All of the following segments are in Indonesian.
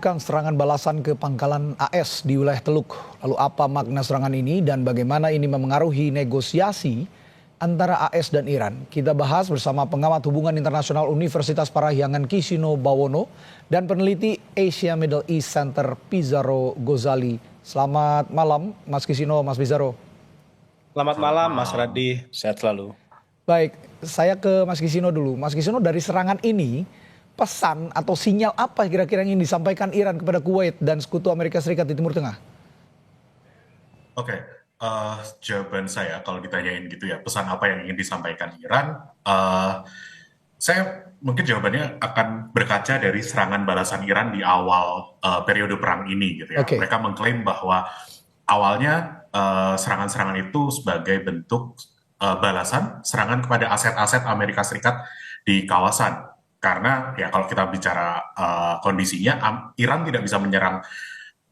Serangan balasan ke pangkalan AS di wilayah Teluk. Lalu apa makna serangan ini dan bagaimana ini memengaruhi negosiasi antara AS dan Iran? Kita bahas bersama pengamat hubungan internasional Universitas Parahyangan Kisino Bawono dan peneliti Asia Middle East Center Pizarro Gozali. Selamat malam Mas Kisino, Mas Pizarro. Selamat malam Mas Radhi, sehat selalu. Baik, saya ke Mas Kisino dulu. Mas Kisino, dari serangan ini pesan atau sinyal apa kira-kira yang ingin disampaikan Iran kepada Kuwait dan sekutu Amerika Serikat di Timur Tengah? Oke, jawaban saya kalau ditanyain gitu ya, pesan apa yang ingin disampaikan Iran, saya mungkin jawabannya akan berkaca dari serangan balasan Iran di awal periode perang ini gitu ya. Oke. Mereka mengklaim bahwa awalnya serangan-serangan itu sebagai bentuk balasan serangan kepada aset-aset Amerika Serikat di kawasan. Karena ya kalau kita bicara kondisinya, Iran tidak bisa menyerang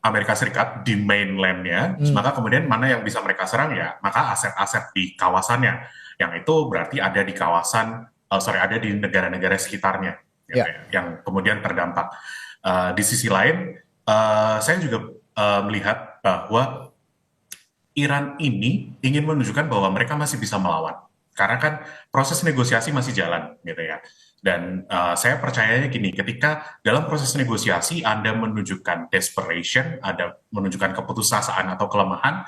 Amerika Serikat di mainland-nya, maka kemudian mana yang bisa mereka serang ya, maka aset-aset di kawasannya, yang itu berarti ada di kawasan, ada di negara-negara sekitarnya, gitu ya, yang kemudian terdampak. Di sisi lain, saya juga melihat bahwa Iran ini ingin menunjukkan bahwa mereka masih bisa melawan, karena kan proses negosiasi masih jalan, gitu ya. Dan saya percayanya gini, ketika dalam proses negosiasi Anda menunjukkan desperation, Anda menunjukkan keputusasaan atau kelemahan,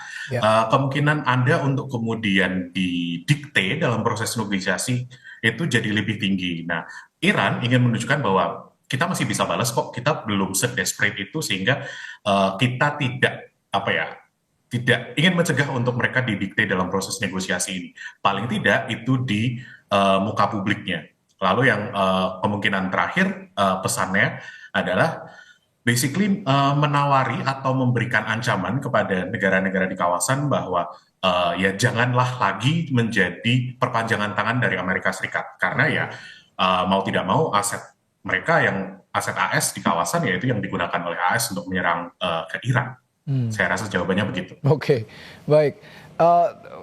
kemungkinan Anda untuk kemudian didikte dalam proses negosiasi itu jadi lebih tinggi. Nah, Iran ingin menunjukkan bahwa kita masih bisa balas kok, kita belum sedesperate itu sehingga kita tidak ingin mencegah untuk mereka didikte dalam proses negosiasi ini. Paling tidak itu di muka publiknya. Lalu yang kemungkinan terakhir pesannya adalah basically menawari atau memberikan ancaman kepada negara-negara di kawasan bahwa ya janganlah lagi menjadi perpanjangan tangan dari Amerika Serikat. Karena ya mau tidak mau aset mereka yang aset AS di kawasan yaitu yang digunakan oleh AS untuk menyerang ke Iran. Saya rasa jawabannya begitu. Oke, baik.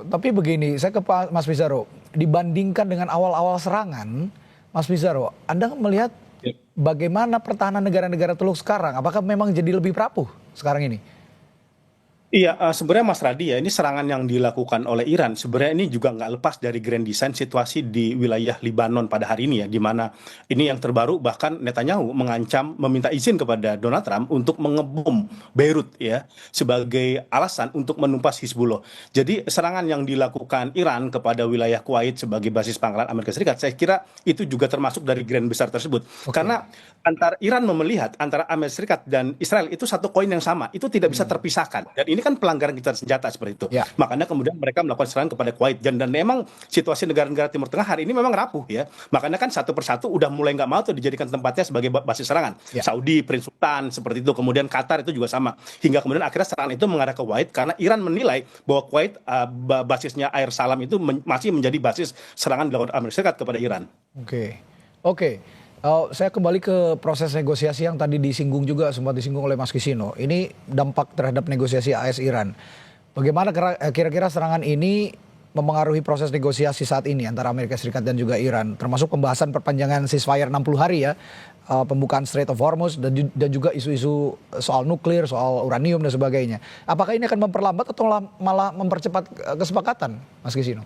Tapi begini, saya ke Pak Mas Pizarro. Dibandingkan dengan awal-awal serangan, Mas Pizarro, Anda melihat bagaimana pertahanan negara-negara Teluk sekarang? Apakah memang jadi lebih rapuh sekarang ini? Iya, sebenarnya Mas Radhi ya, ini serangan yang dilakukan oleh Iran, sebenarnya ini juga nggak lepas dari grand design situasi di wilayah Libanon pada hari ini ya, di mana ini yang terbaru bahkan Netanyahu mengancam meminta izin kepada Donald Trump untuk mengebom Beirut ya, sebagai alasan untuk menumpas Hizbullah. Jadi serangan yang dilakukan Iran kepada wilayah Kuwait sebagai basis pangkalan Amerika Serikat, saya kira itu juga termasuk dari grand besar tersebut. Karena antara Iran melihat antara Amerika Serikat dan Israel itu satu koin yang sama, itu tidak bisa terpisahkan. Dan ini kan pelanggaran gencatan senjata seperti itu. Makanya kemudian mereka melakukan serangan kepada Kuwait. Dan memang situasi negara-negara Timur Tengah hari ini memang rapuh ya. Makanya kan satu persatu udah mulai nggak mau tuh dijadikan tempatnya sebagai basis serangan. Saudi, Prince Sultan seperti itu. Kemudian Qatar itu juga sama. Hingga kemudian akhirnya serangan itu mengarah ke Kuwait karena Iran menilai bahwa Kuwait basisnya Air Salam itu masih menjadi basis serangan dilakukan Amerika Serikat kepada Iran. Oke. Saya kembali ke proses negosiasi yang tadi disinggung juga, sempat disinggung oleh Mas Kisino. Ini dampak terhadap negosiasi AS Iran. Bagaimana kira-kira serangan ini memengaruhi proses negosiasi saat ini antara Amerika Serikat dan juga Iran, termasuk pembahasan perpanjangan ceasefire 60 hari ya, pembukaan Strait of Hormuz dan juga isu-isu soal nuklir, soal uranium dan sebagainya. Apakah ini akan memperlambat atau malah mempercepat kesepakatan, Mas Kisino?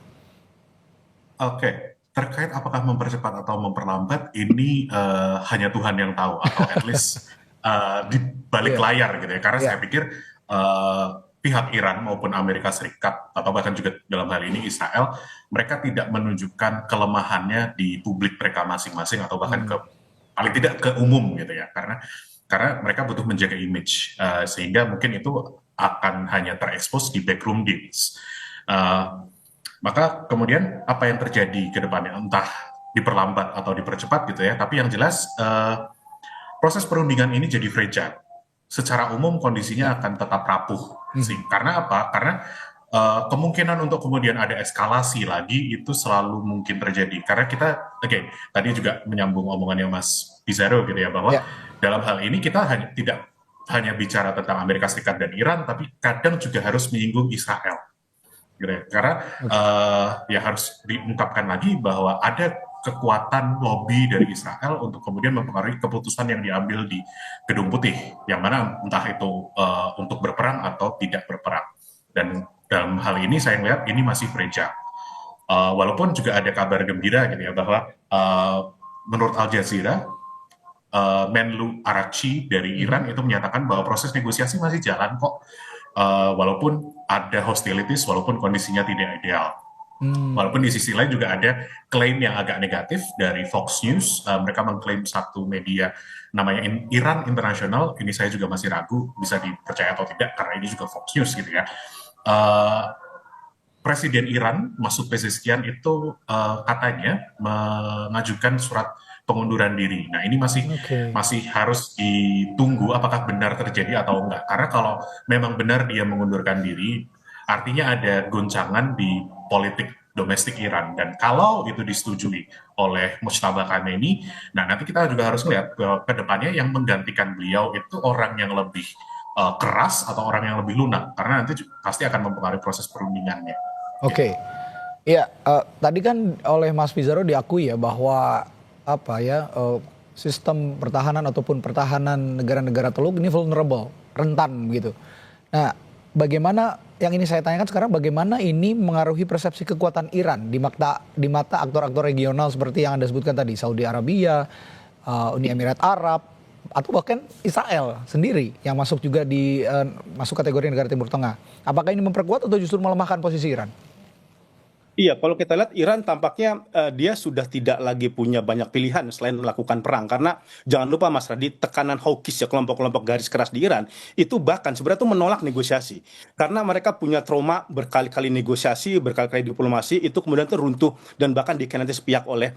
Oke. Terkait apakah mempercepat atau memperlambat, ini hanya Tuhan yang tahu, atau at least di balik layar gitu ya. Karena saya pikir pihak Iran maupun Amerika Serikat, atau bahkan juga dalam hal ini Israel, mereka tidak menunjukkan kelemahannya di publik mereka masing-masing, atau bahkan paling tidak ke umum gitu ya. Karena mereka butuh menjaga image, sehingga mungkin itu akan hanya terekspos di backroom deals. Maka kemudian apa yang terjadi ke depannya, entah diperlambat atau dipercepat gitu ya, tapi yang jelas proses perundingan ini jadi fragile. Secara umum kondisinya akan tetap rapuh. Karena apa? Karena kemungkinan untuk kemudian ada eskalasi lagi itu selalu mungkin terjadi. Karena kita, tadi juga menyambung omongannya Mas Pizarro gitu ya, bahwa dalam hal ini kita tidak hanya bicara tentang Amerika Serikat dan Iran, tapi kadang juga harus menyinggung Israel. Karena ya harus diungkapkan lagi bahwa ada kekuatan lobby dari Israel untuk kemudian mempengaruhi keputusan yang diambil di Gedung Putih, yang mana entah itu untuk berperang atau tidak berperang. Dan dalam hal ini saya melihat ini masih fragile. Walaupun juga ada kabar gembira gitu ya, bahwa menurut Al Jazeera, Menlu Araghchi dari Iran itu menyatakan bahwa proses negosiasi masih jalan kok, walaupun ada hostilities, walaupun kondisinya tidak ideal. Walaupun di sisi lain juga ada klaim yang agak negatif dari Fox News. Mereka mengklaim satu media namanya Iran International. Ini saya juga masih ragu bisa dipercaya atau tidak karena ini juga Fox News gitu ya. Presiden Iran Masoud Pezeshkian itu katanya mengajukan surat pengunduran diri. Nah, ini masih harus ditunggu apakah benar terjadi atau enggak. Karena kalau memang benar dia mengundurkan diri, artinya ada goncangan di politik domestik Iran. Dan kalau itu disetujui oleh Mujtaba Khamenei, nah nanti kita juga harus melihat ke depannya yang menggantikan beliau itu orang yang lebih keras atau orang yang lebih lunak. Karena nanti pasti akan mempengaruhi proses perundingannya. Oke. Ya, tadi kan oleh Mas Pizarro diakui ya bahwa sistem pertahanan ataupun pertahanan negara-negara Teluk ini vulnerable, rentan gitu. Nah, bagaimana yang ini saya tanyakan sekarang, bagaimana ini mengaruhi persepsi kekuatan Iran di mata aktor-aktor regional seperti yang Anda sebutkan tadi, Saudi Arabia, Uni Emirat Arab, atau bahkan Israel sendiri yang masuk juga masuk kategori negara Timur Tengah. Apakah ini memperkuat atau justru melemahkan posisi Iran? Iya, kalau kita lihat Iran tampaknya dia sudah tidak lagi punya banyak pilihan selain melakukan perang. Karena jangan lupa Mas Radit, tekanan hawkish ya, kelompok-kelompok garis keras di Iran itu bahkan sebenarnya itu menolak negosiasi. Karena mereka punya trauma berkali-kali negosiasi, berkali-kali diplomasi, itu kemudian runtuh dan bahkan dikhianati sepihak oleh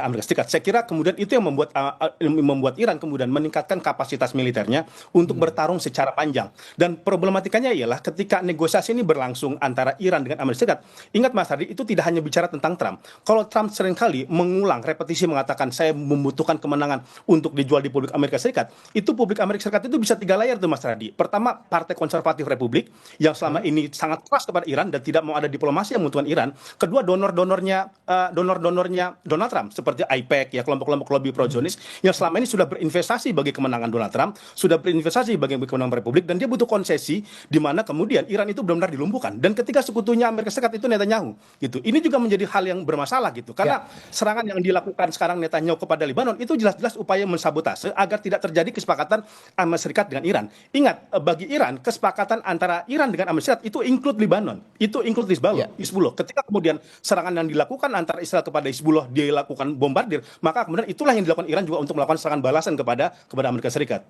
Amerika Serikat. Saya kira kemudian itu yang membuat Iran kemudian meningkatkan kapasitas militernya untuk bertarung secara panjang. Dan problematikanya ialah ketika negosiasi ini berlangsung antara Iran dengan Amerika Serikat, ingat Mas Radit, itu tidak hanya bicara tentang Trump. Kalau Trump seringkali mengulang, repetisi mengatakan saya membutuhkan kemenangan untuk dijual di publik Amerika Serikat, itu publik Amerika Serikat itu bisa 3 layar tuh Mas Radi. Pertama, Partai Konservatif Republik yang selama ini sangat keras kepada Iran dan tidak mau ada diplomasi yang menguntungkan Iran. Kedua, donornya Donald Trump seperti IPAC ya, kelompok-kelompok lobby pro-Zionis yang selama ini sudah berinvestasi bagi kemenangan Donald Trump, sudah berinvestasi bagi kemenangan Republik, dan dia butuh konsesi di mana kemudian Iran itu benar-benar dilumpuhkan. Dan ketika sekutunya Amerika Serikat itu Netanyahu gitu. Ini juga menjadi hal yang bermasalah gitu. Karena serangan yang dilakukan sekarang Netanyahu kepada Lebanon itu jelas-jelas upaya mensabotase agar tidak terjadi kesepakatan Amerika Serikat dengan Iran. Ingat, bagi Iran kesepakatan antara Iran dengan Amerika Serikat itu include Lebanon, itu include Hizbullah. Ketika kemudian serangan yang dilakukan antara Israel kepada Hizbullah dilakukan bombardir, maka kemudian itulah yang dilakukan Iran juga untuk melakukan serangan balasan kepada Amerika Serikat.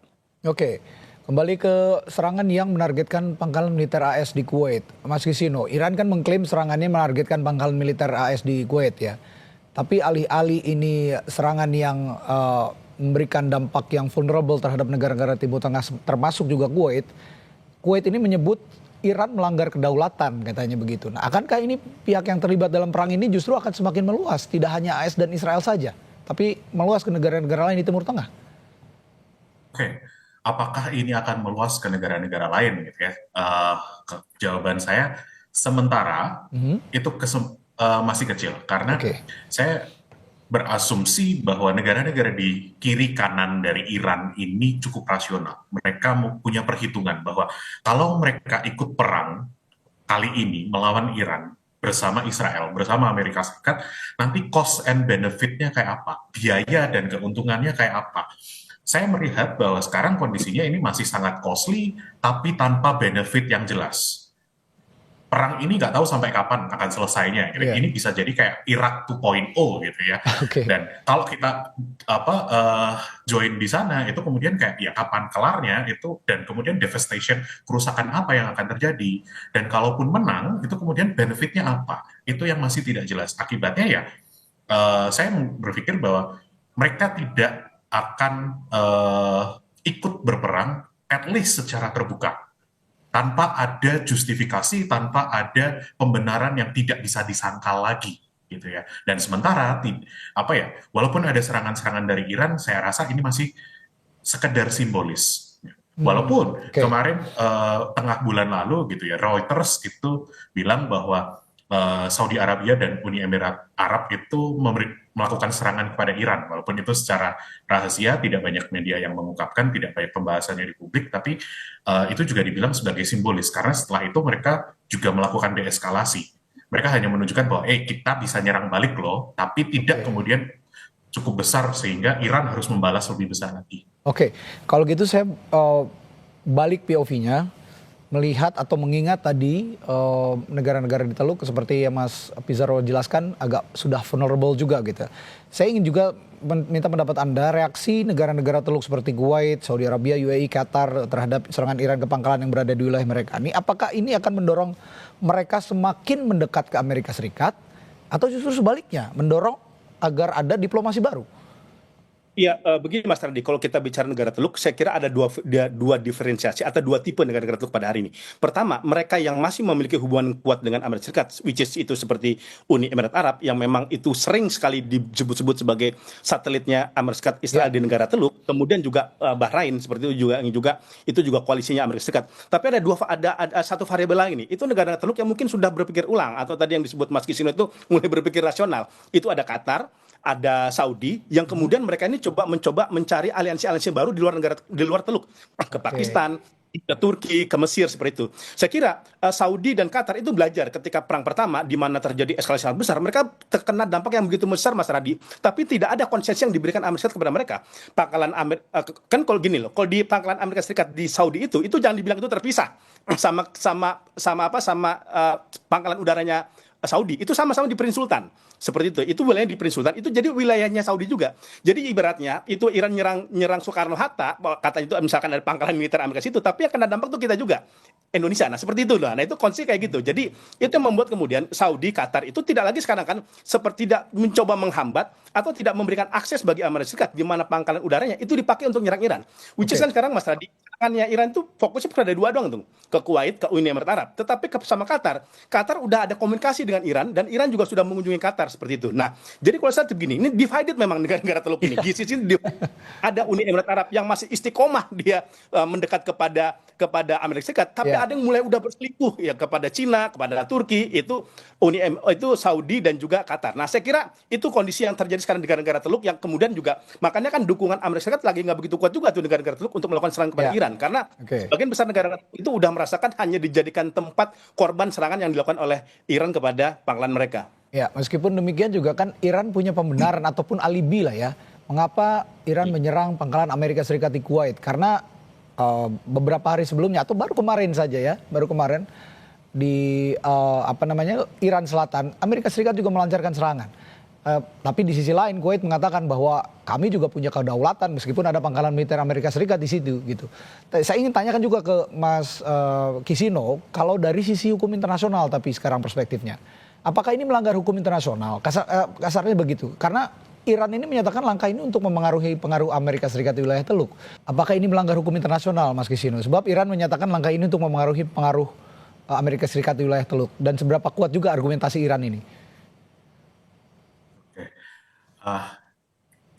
Oke. Kembali ke serangan yang menargetkan pangkalan militer AS di Kuwait. Mas Kisino, Iran kan mengklaim serangannya menargetkan pangkalan militer AS di Kuwait ya. Tapi alih-alih ini serangan yang memberikan dampak yang vulnerable terhadap negara-negara Timur Tengah termasuk juga Kuwait. Kuwait ini menyebut Iran melanggar kedaulatan katanya begitu. Nah, akankah ini pihak yang terlibat dalam perang ini justru akan semakin meluas, tidak hanya AS dan Israel saja, tapi meluas ke negara-negara lain di Timur Tengah? Oke. Apakah ini akan meluas ke negara-negara lain gitu ya? Jawaban saya sementara itu masih kecil karena saya berasumsi bahwa negara-negara di kiri kanan dari Iran ini cukup rasional. Mereka punya perhitungan bahwa kalau mereka ikut perang kali ini melawan Iran bersama Israel, bersama Amerika Serikat, nanti cost and benefit-nya kayak apa? Biaya dan keuntungannya kayak apa? Saya melihat bahwa sekarang kondisinya ini masih sangat costly, tapi tanpa benefit yang jelas. Perang ini nggak tahu sampai kapan akan selesainya. Gitu. Ini bisa jadi kayak Irak 2.0 gitu ya. Dan kalau kita join di sana, itu kemudian kayak ya kapan kelarnya itu, dan kemudian devastation, kerusakan apa yang akan terjadi. Dan kalaupun menang, itu kemudian benefitnya apa. Itu yang masih tidak jelas. Akibatnya ya, saya berpikir bahwa mereka tidak akan ikut berperang at least secara terbuka tanpa ada justifikasi, tanpa ada pembenaran yang tidak bisa disangkal lagi gitu ya. Dan sementara walaupun ada serangan-serangan dari Iran, saya rasa ini masih sekedar simbolis. Walaupun kemarin tengah bulan lalu gitu ya, Reuters itu bilang bahwa Saudi Arabia dan Uni Emirat Arab itu melakukan serangan kepada Iran, walaupun itu secara rahasia, tidak banyak media yang mengungkapkan, tidak banyak pembahasannya di publik, tapi itu juga dibilang sebagai simbolis, karena setelah itu mereka juga melakukan deeskalasi. Mereka hanya menunjukkan bahwa, kita bisa nyerang balik loh, tapi tidak kemudian cukup besar sehingga Iran harus membalas lebih besar lagi. Oke, kalau gitu saya balik POV-nya, melihat atau mengingat tadi negara-negara di Teluk seperti yang Mas Pizarro jelaskan agak sudah vulnerable juga gitu. Saya ingin juga minta pendapat Anda, reaksi negara-negara Teluk seperti Kuwait, Saudi Arabia, UAE, Qatar terhadap serangan Iran ke pangkalan yang berada di wilayah mereka. Ini apakah ini akan mendorong mereka semakin mendekat ke Amerika Serikat atau justru sebaliknya mendorong agar ada diplomasi baru? Iya, begini Mas Radi, kalau kita bicara negara Teluk, saya kira ada dua diferensiasi atau dua tipe negara-negara Teluk pada hari ini. Pertama, mereka yang masih memiliki hubungan kuat dengan Amerika Serikat, which is itu seperti Uni Emirat Arab, yang memang itu sering sekali disebut-sebut sebagai satelitnya Amerika Serikat Israel di negara Teluk, kemudian juga Bahrain seperti itu juga itu juga koalisinya Amerika Serikat. Tapi ada satu variabel lain nih, itu negara-negara Teluk yang mungkin sudah berpikir ulang atau tadi yang disebut Mas Kisino itu mulai berpikir rasional. Itu ada Qatar, ada Saudi, yang kemudian mereka ini mencoba mencari aliansi-aliansi baru di luar Teluk, ke Pakistan, ke Turki, ke Mesir seperti itu. Saya kira Saudi dan Qatar itu belajar ketika perang pertama di mana terjadi eskalasi sangat besar, mereka terkena dampak yang begitu besar Mas Radi, tapi tidak ada konsesi yang diberikan Amerika Serikat kepada mereka. Pangkalan kan kalau gini loh, kalau di pangkalan Amerika Serikat di Saudi itu jangan dibilang itu terpisah sama pangkalan udaranya Saudi, itu sama-sama di Prince Sultan. Seperti itu wilayahnya di Prince Sultan, itu jadi wilayahnya Saudi juga. Jadi ibaratnya itu Iran nyerang Soekarno-Hatta, kata itu misalkan ada pangkalan militer Amerika situ, tapi akan ada dampak tuh kita juga, Indonesia. Nah seperti itu lah. Nah itu konsep kayak gitu. Jadi itu yang membuat kemudian Saudi, Qatar itu tidak lagi sekarang kan seperti tidak mencoba menghambat atau tidak memberikan akses bagi Amerika Serikat di mana pangkalan udaranya itu dipakai untuk nyerang Iran. Which is kan sekarang Mas Radi, serangannya Iran itu fokusnya pada dua doang tuh, ke Kuwait, ke Uni Emirat Arab. Tetapi sama Qatar udah ada komunikasi dengan Iran dan Iran juga sudah mengunjungi Qatar seperti itu. Nah, jadi kalau saya begini, ini divided memang negara-negara Teluk ini. Di sisi ada Uni Emirat Arab yang masih istiqomah dia mendekat kepada Amerika Serikat, tapi ada yang mulai udah berselingkuh ya kepada Cina, kepada Turki, itu Saudi dan juga Qatar. Nah, saya kira itu kondisi yang terjadi sekarang di negara-negara Teluk yang kemudian juga makanya kan dukungan Amerika Serikat lagi nggak begitu kuat juga tuh negara-negara Teluk untuk melakukan serangan kepada Iran karena sebagian besar negara itu udah merasakan hanya dijadikan tempat korban serangan yang dilakukan oleh Iran kepada pangkalan mereka. Ya, meskipun demikian juga kan Iran punya pembenaran ataupun alibi lah ya. Mengapa Iran menyerang pangkalan Amerika Serikat di Kuwait? Karena beberapa hari sebelumnya atau baru kemarin saja ya, baru kemarin di Iran Selatan, Amerika Serikat juga melancarkan serangan. Tapi di sisi lain Kuwait mengatakan bahwa kami juga punya kedaulatan meskipun ada pangkalan militer Amerika Serikat di situ gitu. Saya ingin tanyakan juga ke Mas Kisino, kalau dari sisi hukum internasional tapi sekarang perspektifnya, apakah ini melanggar hukum internasional? Kasarnya begitu. Karena Iran ini menyatakan langkah ini untuk mempengaruhi pengaruh Amerika Serikat di wilayah Teluk. Apakah ini melanggar hukum internasional, Mas Kisino? Sebab Iran menyatakan langkah ini untuk mempengaruhi pengaruh Amerika Serikat di wilayah Teluk. Dan seberapa kuat juga argumentasi Iran ini?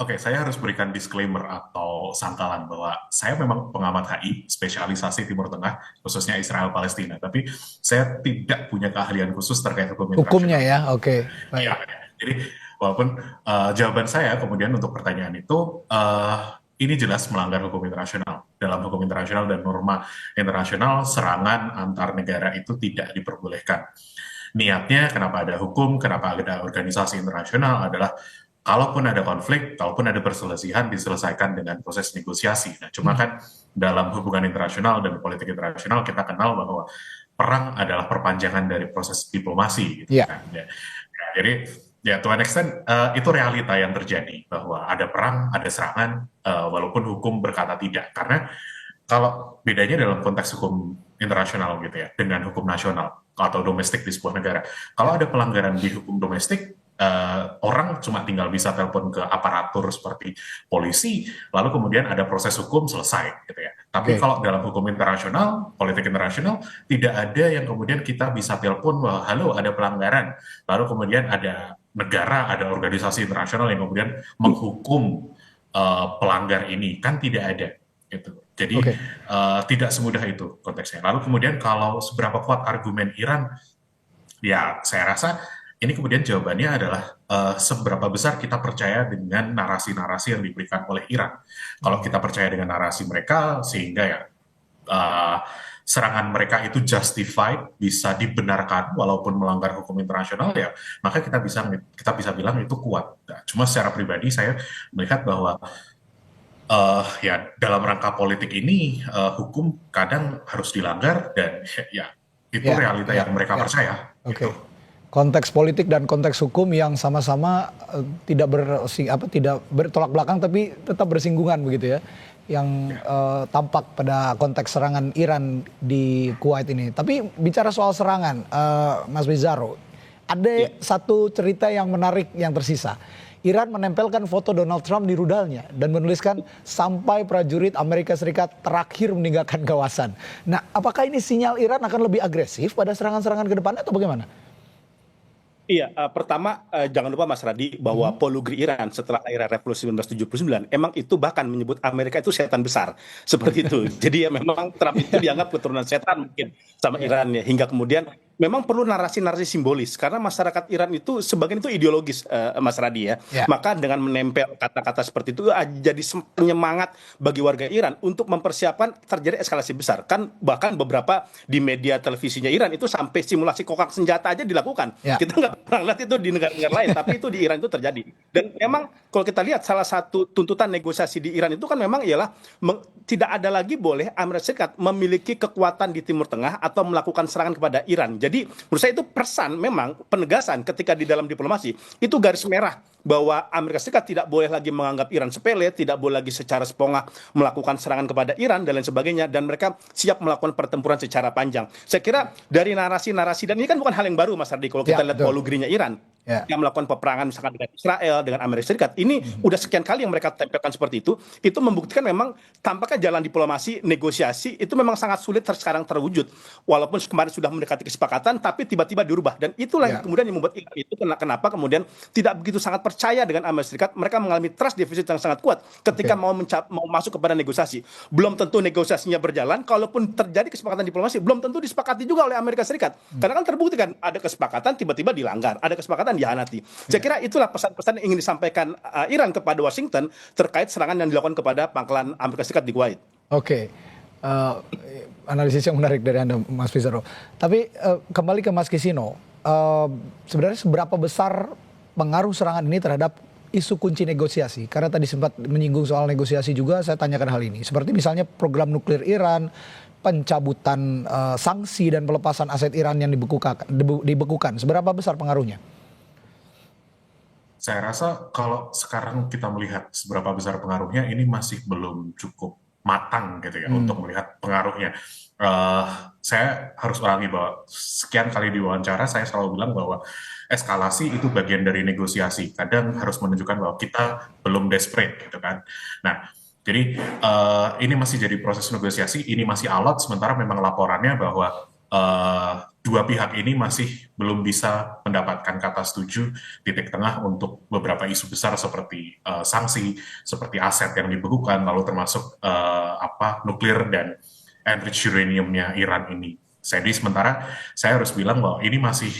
Oke, saya harus berikan disclaimer atau sangkalan bahwa saya memang pengamat HI, spesialisasi Timur Tengah, khususnya Israel Palestina. Tapi saya tidak punya keahlian khusus terkait hukum internasional. Hukumnya ya, oke. Ya, jadi walaupun jawaban saya kemudian untuk pertanyaan itu, ini jelas melanggar hukum internasional. Dalam hukum internasional dan norma internasional, serangan antar negara itu tidak diperbolehkan. Niatnya kenapa ada hukum, kenapa ada organisasi internasional adalah kalaupun ada konflik, kalaupun ada perselisihan diselesaikan dengan proses negosiasi. Nah, cuma kan dalam hubungan internasional dan politik internasional kita kenal bahwa perang adalah perpanjangan dari proses diplomasi. Gitu kan. Ya, jadi ya to an extent itu realita yang terjadi bahwa ada perang, ada serangan, walaupun hukum berkata tidak. Karena kalau bedanya dalam konteks hukum internasional gitu ya dengan hukum nasional atau domestik di sebuah negara, kalau ada pelanggaran di hukum domestik, orang cuma tinggal bisa telepon ke aparatur seperti polisi, lalu kemudian ada proses hukum selesai gitu ya. Tapi kalau dalam hukum internasional, politik internasional, tidak ada yang kemudian kita bisa telepon bahwa halo ada pelanggaran, lalu kemudian ada negara, ada organisasi internasional yang kemudian menghukum pelanggar ini, kan tidak ada gitu. Jadi tidak semudah itu konteksnya. Lalu kemudian kalau seberapa kuat argumen Iran, Ya, saya rasa ini kemudian jawabannya adalah seberapa besar kita percaya dengan narasi-narasi yang diberikan oleh Iran. Kalau kita percaya dengan narasi mereka, sehingga ya uh, serangan mereka itu justified, bisa dibenarkan walaupun melanggar hukum internasional, ya maka kita bisa bilang itu kuat. Nah, cuma secara pribadi saya melihat bahwa ya dalam rangka politik ini hukum kadang harus dilanggar dan ya itu Ya, realita ya, yang mereka ya. percaya Oke. gitu. Konteks politik dan konteks hukum yang sama-sama tidak bertolak belakang tapi tetap bersinggungan begitu ya. Yang tampak pada konteks serangan Iran di Kuwait ini. Tapi bicara soal serangan, Mas Bizarro, ada satu cerita yang menarik yang tersisa. Iran menempelkan foto Donald Trump di rudalnya dan menuliskan sampai prajurit Amerika Serikat terakhir meninggalkan kawasan. Nah, apakah ini sinyal Iran akan lebih agresif pada serangan-serangan ke depannya atau bagaimana? Iya, pertama jangan lupa Mas Radi bahwa polugri Iran setelah era revolusi 1979 emang itu bahkan menyebut Amerika itu setan besar seperti itu. Jadi ya memang Trump itu dianggap keturunan setan mungkin sama Iran ya, hingga kemudian memang perlu narasi-narasi simbolis karena masyarakat Iran itu sebagian itu ideologis, Mas Radi ya. Ya. Maka dengan menempel kata-kata seperti itu jadi penyemangat bagi warga Iran untuk mempersiapkan terjadi eskalasi besar. Kan bahkan beberapa di media televisinya Iran itu sampai simulasi kokak senjata aja dilakukan. Ya. Kita nggak pernah lihat itu di negara-negara lain, tapi itu di Iran itu terjadi. Dan memang kalau kita lihat salah satu tuntutan negosiasi di Iran itu kan memang ialah tidak ada lagi boleh Amerika Serikat memiliki kekuatan di Timur Tengah atau melakukan serangan kepada Iran. Jadi menurut saya itu pesan memang penegasan ketika di dalam diplomasi itu garis merah bahwa Amerika Serikat tidak boleh lagi menganggap Iran sepele, tidak boleh lagi secara sepongah melakukan serangan kepada Iran dan lain sebagainya, dan mereka siap melakukan pertempuran secara panjang. Saya kira dari narasi-narasi, dan ini kan bukan hal yang baru Mas Ardi, kalau kita lihat polugrinya Iran yang melakukan peperangan misalkan dengan Israel, dengan Amerika Serikat, ini udah sekian kali yang mereka tempelkan seperti itu membuktikan memang tampaknya jalan diplomasi, negosiasi itu memang sangat sulit sekarang terwujud. Walaupun kemarin sudah mendekati kesepakatan, tapi tiba-tiba dirubah, dan itulah yang kemudian yang membuat Iran itu kenapa kemudian tidak begitu sangat percaya dengan Amerika Serikat. Mereka mengalami trust deficit yang sangat kuat ketika mau masuk kepada negosiasi. Belum tentu negosiasinya berjalan, kalaupun terjadi kesepakatan diplomasi, belum tentu disepakati juga oleh Amerika Serikat. Karena kan terbukti kan ada kesepakatan tiba-tiba dilanggar, ada kesepakatan dihianati. Saya kira itulah pesan-pesan yang ingin disampaikan Iran kepada Washington terkait serangan yang dilakukan kepada pangkalan Amerika Serikat di Kuwait. Oke. Analisis yang menarik dari Anda, Mas Pizarro. Tapi kembali ke Mas Kisino, sebenarnya seberapa besar pengaruh serangan ini terhadap isu kunci negosiasi? Karena tadi sempat menyinggung soal negosiasi juga, saya tanyakan hal ini. Seperti misalnya program nuklir Iran, pencabutan sanksi dan pelepasan aset Iran yang dibekukan. Seberapa besar pengaruhnya? Saya rasa kalau sekarang kita melihat seberapa besar pengaruhnya, ini masih belum cukup matang gitu ya untuk melihat pengaruhnya. Saya harus ulangi bahwa sekian kali diwawancara saya selalu bilang bahwa eskalasi itu bagian dari negosiasi. Kadang harus menunjukkan bahwa kita belum desperate gitu kan. Nah, jadi ini masih jadi proses negosiasi, ini masih alot, sementara memang laporannya bahwa dua pihak ini masih belum bisa mendapatkan kata setuju titik tengah untuk beberapa isu besar seperti sanksi, seperti aset yang dibekukan, lalu termasuk nuklir dan enriched uraniumnya Iran ini. Jadi sementara saya harus bilang bahwa ini masih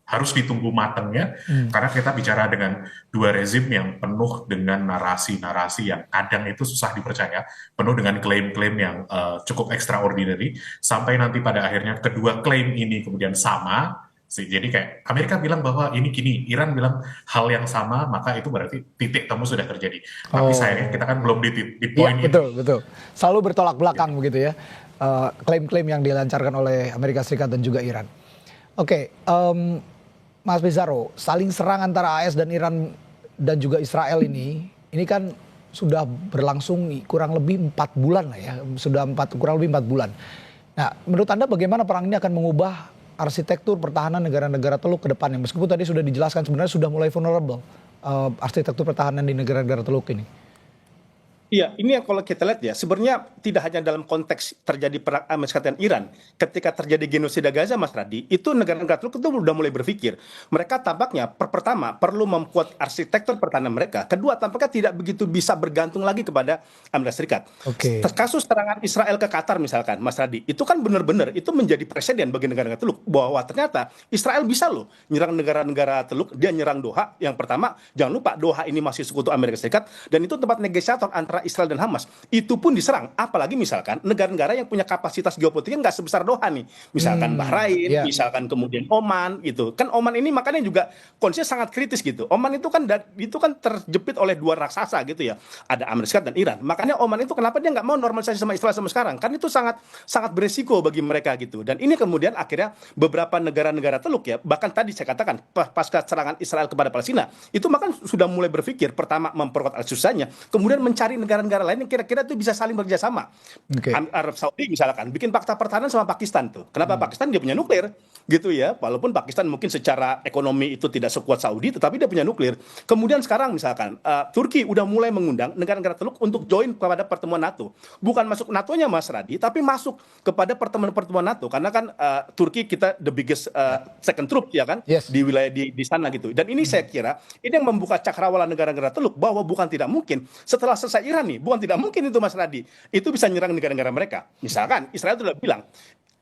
harus ditunggu matangnya, karena kita bicara dengan dua rezim yang penuh dengan narasi-narasi yang kadang itu susah dipercaya, penuh dengan klaim-klaim yang cukup extraordinary, sampai nanti pada akhirnya kedua klaim ini kemudian sama. Jadi kayak Amerika bilang bahwa ini gini, Iran bilang hal yang sama, maka itu berarti titik temu sudah terjadi. Tapi sayangnya kita kan belum di poin ini. Betul. Selalu bertolak belakang begitu ya, klaim-klaim yang dilancarkan oleh Amerika Serikat dan juga Iran. Oke, Mas Pizarro, saling serang antara AS dan Iran dan juga Israel ini kan sudah berlangsung kurang lebih 4 bulan lah ya, kurang lebih 4 bulan. Nah, menurut Anda bagaimana perang ini akan mengubah arsitektur pertahanan negara-negara Teluk ke depannya? Meskipun tadi sudah dijelaskan sebenarnya sudah mulai vulnerable arsitektur pertahanan di negara-negara Teluk ini. Iya, ini yang kalau kita lihat ya, sebenarnya tidak hanya dalam konteks terjadi perang Amerika Serikat dan Iran, ketika terjadi genosida Gaza, Mas Radi, itu negara-negara Teluk itu udah mulai berpikir. Mereka tampaknya pertama perlu membuat arsitektur pertahanan mereka, kedua tampaknya tidak begitu bisa bergantung lagi kepada Amerika Serikat. Oke. Kasus serangan Israel ke Qatar misalkan, Mas Radi, itu kan benar-benar itu menjadi presiden bagi negara-negara Teluk bahwa ternyata Israel bisa loh nyerang negara-negara Teluk, dia nyerang Doha. Yang pertama, jangan lupa Doha ini masih sekutu Amerika Serikat dan itu tempat negosiator antara Israel dan Hamas. Itu pun diserang, apalagi misalkan negara-negara yang punya kapasitas geopolitik nggak sebesar Doha nih, misalkan Bahrain, Ya. misalkan kemudian Oman gitu. Kan Oman ini makanya juga kondisinya sangat kritis gitu. Oman itu kan terjepit oleh dua raksasa gitu ya. Ada Amerika Serikat dan Iran. Makanya Oman itu kenapa dia nggak mau normalisasi sama Israel sama sekarang? Kan itu sangat sangat beresiko bagi mereka gitu. Dan ini kemudian akhirnya beberapa negara-negara Teluk ya, bahkan tadi saya katakan pasca serangan Israel kepada Palestina, itu bahkan sudah mulai berpikir pertama memperkuat al-Susanya, kemudian mencari negara-negara lain yang kira-kira itu bisa saling bekerjasama. Oke. Arab Saudi misalkan bikin fakta pertahanan sama Pakistan tuh. Kenapa Pakistan dia punya nuklir gitu ya? Walaupun Pakistan mungkin secara ekonomi itu tidak sekuat Saudi, tetapi dia punya nuklir. Kemudian sekarang misalkan Turki udah mulai mengundang negara-negara Teluk untuk join kepada pertemuan NATO. Bukan masuk NATO-nya Mas Radi, tapi masuk kepada pertemuan-pertemuan NATO. Karena kan Turki kita the biggest second troop ya kan Yes. di wilayah di sana gitu. Dan ini saya kira ini yang membuka cakrawala negara-negara Teluk bahwa bukan tidak mungkin setelah selesai Iran nih, bukan tidak mungkin itu Mas Radi, itu bisa nyerang negara-negara mereka. Misalkan Israel sudah bilang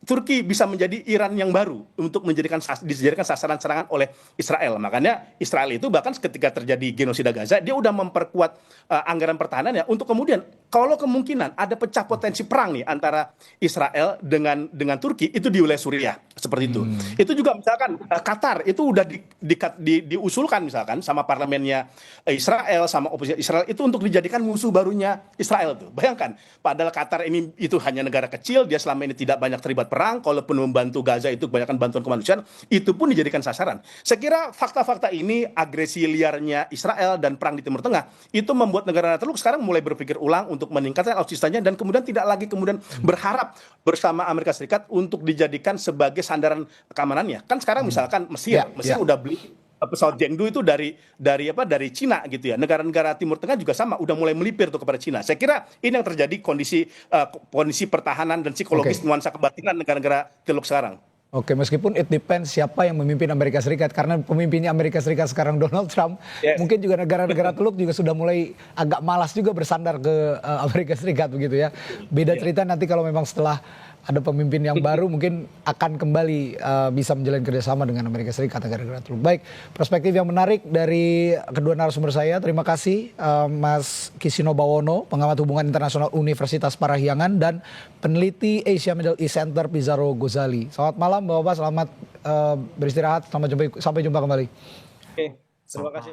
Turki bisa menjadi Iran yang baru untuk dijadikan sasaran serangan oleh Israel. Makanya Israel itu bahkan ketika terjadi genosida Gaza, dia udah memperkuat anggaran pertahanannya untuk kemudian kalau kemungkinan ada pecah potensi perang nih antara Israel dengan Turki itu di wilayah Suriah seperti itu. Itu juga misalkan Qatar itu udah diusulkan misalkan sama parlemennya Israel sama oposisi Israel itu untuk dijadikan musuh barunya Israel tuh. Bayangkan, padahal Qatar ini itu hanya negara kecil, dia selama ini tidak banyak terlibat perang, kalaupun membantu Gaza itu kebanyakan bantuan kemanusiaan, itu pun dijadikan sasaran. Saya kira fakta-fakta ini, agresi liarnya Israel dan perang di Timur Tengah, itu membuat negara Teluk sekarang mulai berpikir ulang untuk meningkatkan alutsistanya dan kemudian tidak lagi kemudian berharap bersama Amerika Serikat untuk dijadikan sebagai sandaran keamanannya. Kan sekarang misalkan Mesir udah beli pesawat Chengdu itu dari Cina gitu ya. Negara-negara Timur Tengah juga sama, udah mulai melipir tuh kepada Cina. Saya kira ini yang terjadi kondisi pertahanan dan psikologis nuansa kebatinan negara-negara Teluk sekarang. Oke, meskipun it depends siapa yang memimpin Amerika Serikat, karena pemimpinnya Amerika Serikat sekarang Donald Trump, Yes. mungkin juga negara-negara Teluk juga sudah mulai agak malas juga bersandar ke Amerika Serikat begitu ya. Beda cerita nanti kalau memang setelah ada pemimpin yang baru mungkin akan kembali bisa menjalin kerjasama dengan Amerika Serikat, negara-negara Teluk. Baik, perspektif yang menarik dari kedua narasumber saya. Terima kasih Mas Kisino Bawono, pengamat hubungan internasional Universitas Parahyangan dan peneliti Asia Middle East Center Pizarro Ghazali. Selamat malam Bapak-bapak, selamat beristirahat, sampai jumpa kembali. Oke, terima kasih.